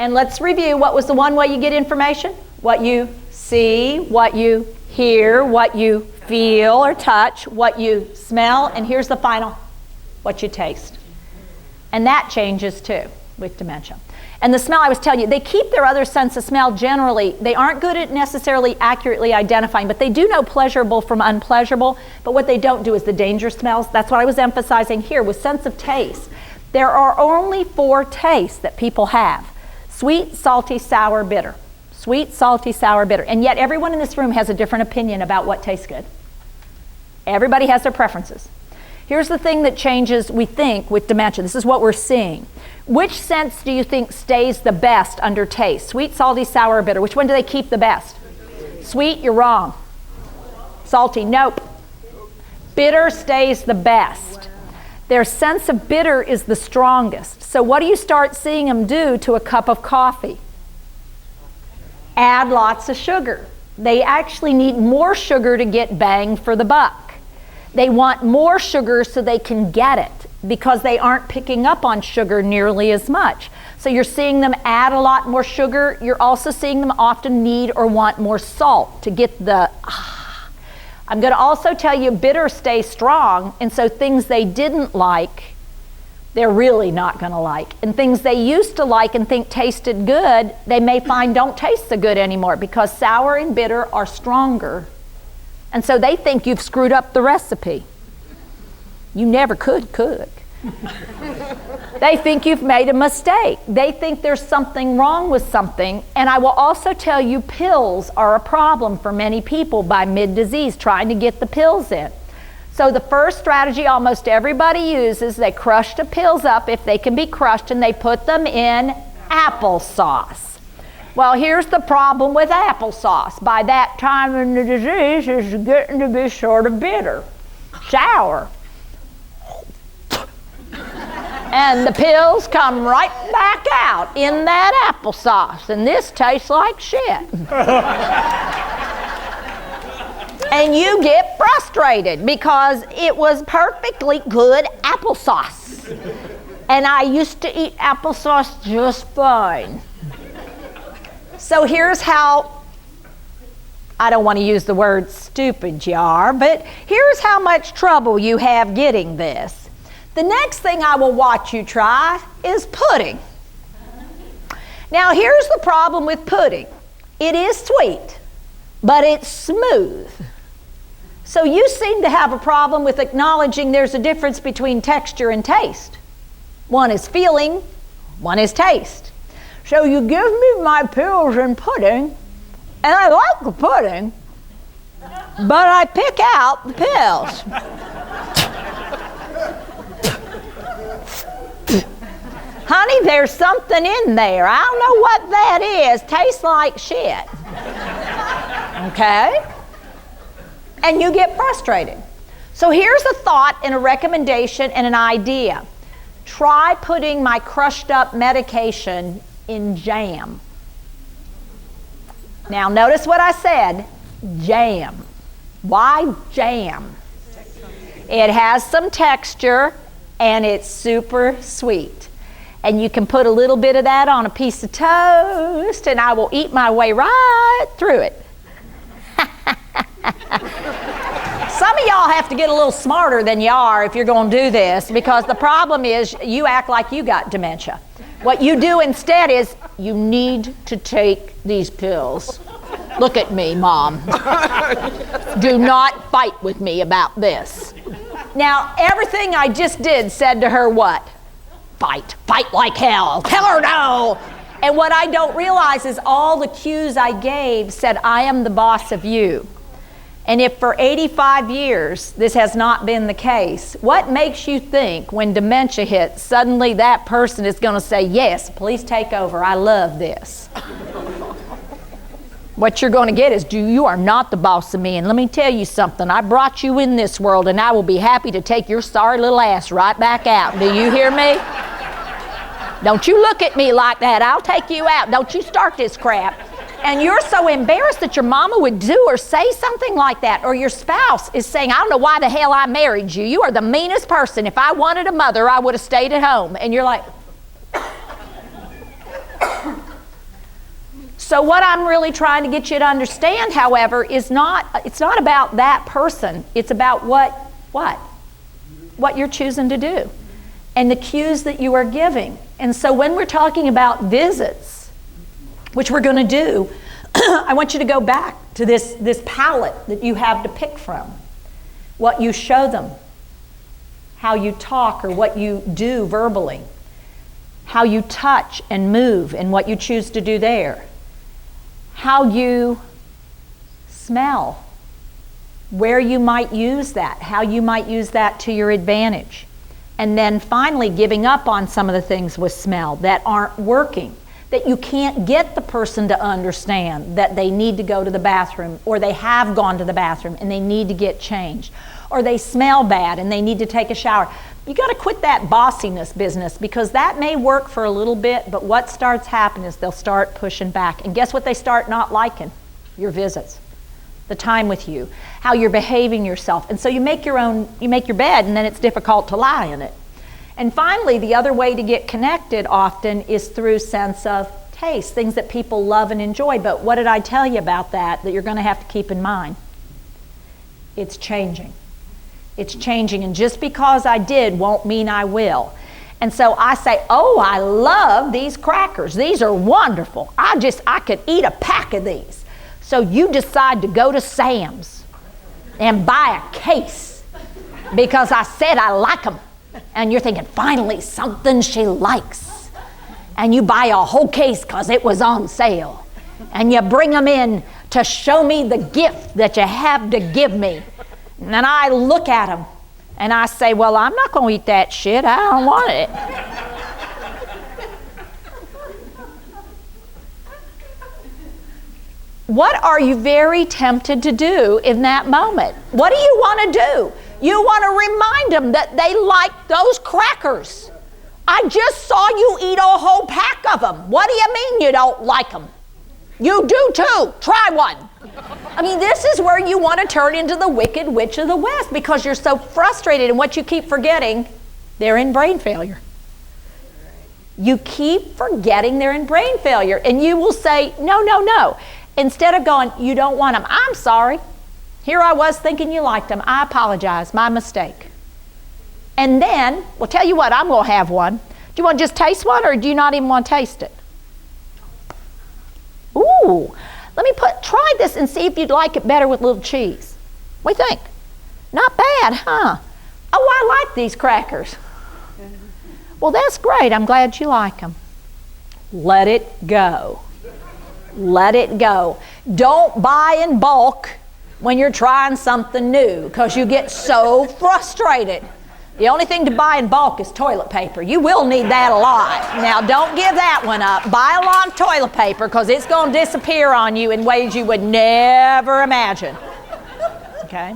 And let's review, what was the one way you get information? What you see, what you hear, what you feel or touch, what you smell, and here's the final, what you taste. And that changes too with dementia. And the smell, I was telling you, they keep their other sense of smell generally. They aren't good at necessarily accurately identifying, but they do know pleasurable from unpleasurable. But what they don't do is the danger smells. That's what I was emphasizing here with sense of taste. There are only 4 tastes that people have: sweet, salty, sour, bitter. Sweet, salty, sour, bitter. And yet everyone in this room has a different opinion about what tastes good. Everybody has their preferences. Here's the thing that changes, we think, with dementia. This is what we're seeing. Which sense do you think stays the best under taste? Sweet, salty, sour, or bitter? Which one do they keep the best? Sweet, you're wrong. Salty, nope. Bitter stays the best. Their sense of bitter is the strongest. So what do you start seeing them do to a cup of coffee? Add lots of sugar. They actually need more sugar to get bang for the buck. They want more sugar so they can get it, because they aren't picking up on sugar nearly as much. So you're seeing them add a lot more sugar. You're also seeing them often need or want more salt to get the I'm going to also tell you bitter stays strong, and so things they didn't like, they're really not going to like. And things they used to like and think tasted good, they may find don't taste so good anymore, because sour and bitter are stronger. And so they think you've screwed up the recipe. You never could cook. They think you've made a mistake. They think there's something wrong with something. And I will also tell you, pills are a problem for many people by mid-disease, trying to get the pills in. So the first strategy almost everybody uses, they crush the pills up if they can be crushed, and they put them in applesauce. Well, here's the problem with applesauce. By that time in the disease, it's getting to be sort of bitter, sour. And the pills come right back out in that applesauce, and this tastes like shit. And you get frustrated because it was perfectly good applesauce. And I used to eat applesauce just fine. So here's how, I don't want to use the word stupid you are, but here's how much trouble you have getting this. The next thing I will watch you try is pudding. Now here's the problem with pudding. It is sweet, but it's smooth. So you seem to have a problem with acknowledging there's a difference between texture and taste. One is feeling, one is taste. So you give me my pills and pudding, and I like the pudding, but I pick out the pills. Honey, there's something in there. I don't know what that is. Tastes like shit. Okay? And you get frustrated. So here's a thought and a recommendation and an idea. Try putting my crushed up medication in jam. Now notice what I said, jam. Why jam? It has some texture and it's super sweet. And you can put a little bit of that on a piece of toast, and I will eat my way right through it. Some of y'all have to get a little smarter than you are if you're going to do this, because the problem is you act like you got dementia. What you do instead is you need to take these pills. Look at me, Mom. Do not fight with me about this. Now, everything I just did said to her what? Fight like hell, tell her no. And what I don't realize is all the cues I gave said, I am the boss of you. And if for 85 years this has not been the case, what makes you think when dementia hits, suddenly that person is going to say, yes, please take over, I love this. What you're going to get is, you are not the boss of me, and let me tell you something, I brought you in this world, and I will be happy to take your sorry little ass right back out. Do you hear me? Don't you look at me like that. I'll take you out. Don't you start this crap. And you're so embarrassed that your mama would do or say something like that, or your spouse is saying, I don't know why the hell I married you. You are the meanest person. If I wanted a mother, I would have stayed at home. And you're like, So what I'm really trying to get you to understand, however, is it's not about that person. It's about what you're choosing to do and the cues that you are giving. And so when we're talking about visits, which we're going to do, I want you to go back to this palette that you have to pick from. What you show them, how you talk or what you do verbally, how you touch and move and what you choose to do there, how you smell, where you might use that, how you might use that to your advantage. And then finally giving up on some of the things with smell that aren't working, that you can't get the person to understand that they need to go to the bathroom, or they have gone to the bathroom and they need to get changed, or they smell bad and they need to take a shower. You got to quit that bossiness business, because that may work for a little bit, but what starts happening is they'll start pushing back. And guess what they start not liking? Your visits, the time with you, how you're behaving yourself. And so you make your bed, and then it's difficult to lie in it. And finally, the other way to get connected often is through sense of taste, things that people love and enjoy. But what did I tell you about that you're going to have to keep in mind? It's changing. It's changing, and just because I did won't mean I will. And so I say, oh, I love these crackers. These are wonderful. I could eat a pack of these. So you decide to go to Sam's and buy a case because I said I like them. And you're thinking, finally, something she likes. And you buy a whole case because it was on sale. And you bring them in to show me the gift that you have to give me. And then I look at them and I say, well, I'm not going to eat that shit. I don't want it. What are you very tempted to do in that moment? What do you want to do? You want to remind them that they like those crackers. I just saw you eat a whole pack of them. What do you mean you don't like them? You do too. Try one. I mean, this is where you want to turn into the Wicked Witch of the West, because you're so frustrated, and what you keep forgetting, they're in brain failure. You keep forgetting they're in brain failure, and you will say, no, no, no. Instead of going, you don't want them, I'm sorry. Here I was thinking you liked them. I apologize, my mistake. And then, well, tell you what, I'm going to have one. Do you want to just taste one, or do you not even want to taste it? Ooh, try this and see if you'd like it better with a little cheese. What do you think? Not bad, huh? Oh, I like these crackers. Well, that's great. I'm glad you like them. Let it go. Let it go. Don't buy in bulk when you're trying something new, because you get so frustrated. The only thing to buy in bulk is toilet paper. You will need that a lot. Now, don't give that one up. Buy a lot of toilet paper, because it's going to disappear on you in ways you would never imagine. Okay?